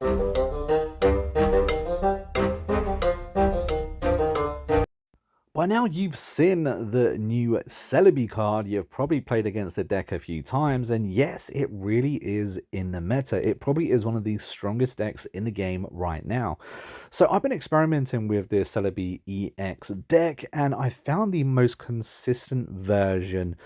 By now, you've seen the new Celebi card. You've probably played against the deck a few times, and yes, it really is in the meta. It probably is one of the strongest decks in the game right now. So I've been experimenting with the Celebi EX deck, and I found the most consistent version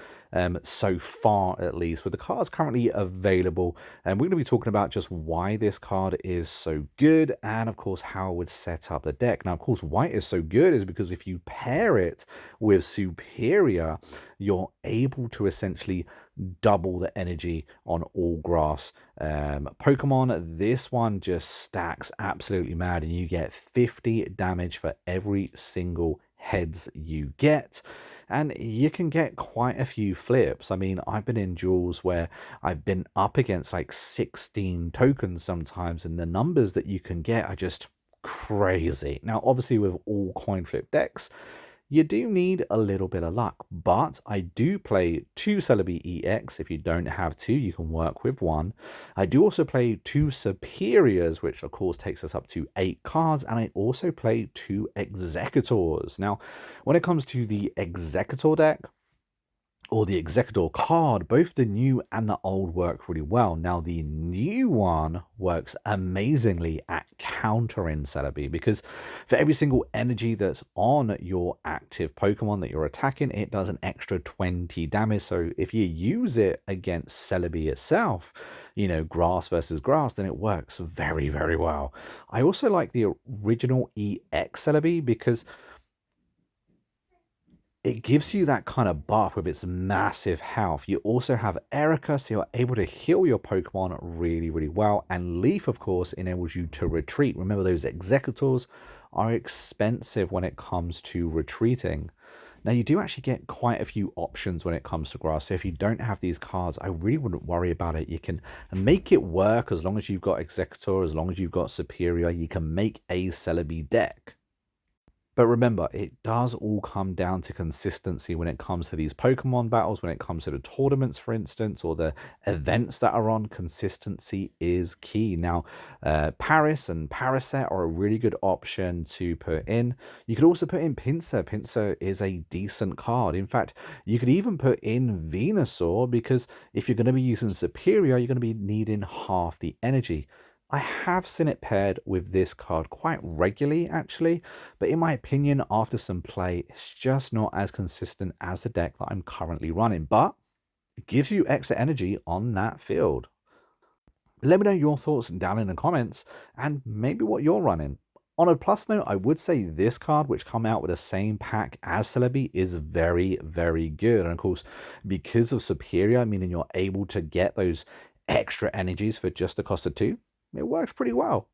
so far, at least, with the cards currently available. And we're going to be talking about just why this card is so good, and of course, how it would set up the deck. Now, of course, why it is so good is because if you pair it with Superior, you're able to essentially double the energy on all grass Pokemon. This one just stacks absolutely mad, and you get 50 damage for every single heads you get. And you can get quite a few flips. I mean, I've been in duels where I've been up against like 16 tokens sometimes, and the numbers that you can get are just crazy. Now, obviously, with all coin flip decks, you do need a little bit of luck, but I do play two Celebi EX. If you don't have two, you can work with one. I do also play two Superiors, which of course takes us up to 8 cards, and I also play two Executors. Now, when it comes to the Executor deck, or the Executor card, both the new and the old work really well. Now, the new one works amazingly at countering Celebi, because for every single energy that's on your active Pokemon that you're attacking, it does an extra 20 damage. So if you use it against Celebi itself, you know, grass versus grass, then it works very, very well. I also like the original EX Celebi because it gives you that kind of buff with its massive health. You also have Erica, so you're able to heal your Pokemon really, really well. And Leaf, of course, enables you to retreat. Remember, those Executors are expensive when it comes to retreating. Now, you do actually get quite a few options when it comes to grass. So if you don't have these cards, I really wouldn't worry about it. You can make it work as long as you've got Executor, as long as you've got Superior. You can make a Celebi deck. But remember, it does all come down to consistency when it comes to these Pokemon battles, when it comes to the tournaments, for instance, or the events that are on. Consistency is key. Now, Paris and Parasect are a really good option to put in. You could also put in Pinsir. Pinsir is a decent card. In fact, you could even put in Venusaur, because if you're going to be using Superior, you're going to be needing half the energy. I have seen it paired with this card quite regularly, actually, but in my opinion, after some play, it's just not as consistent as the deck that I'm currently running, but it gives you extra energy on that field. Let me know your thoughts down in the comments, and maybe what you're running. On a plus note, I would say this card, which come out with the same pack as Celebi, is very, very good. And of course, because of Superior, meaning you're able to get those extra energies for just the cost of 2, it works pretty well.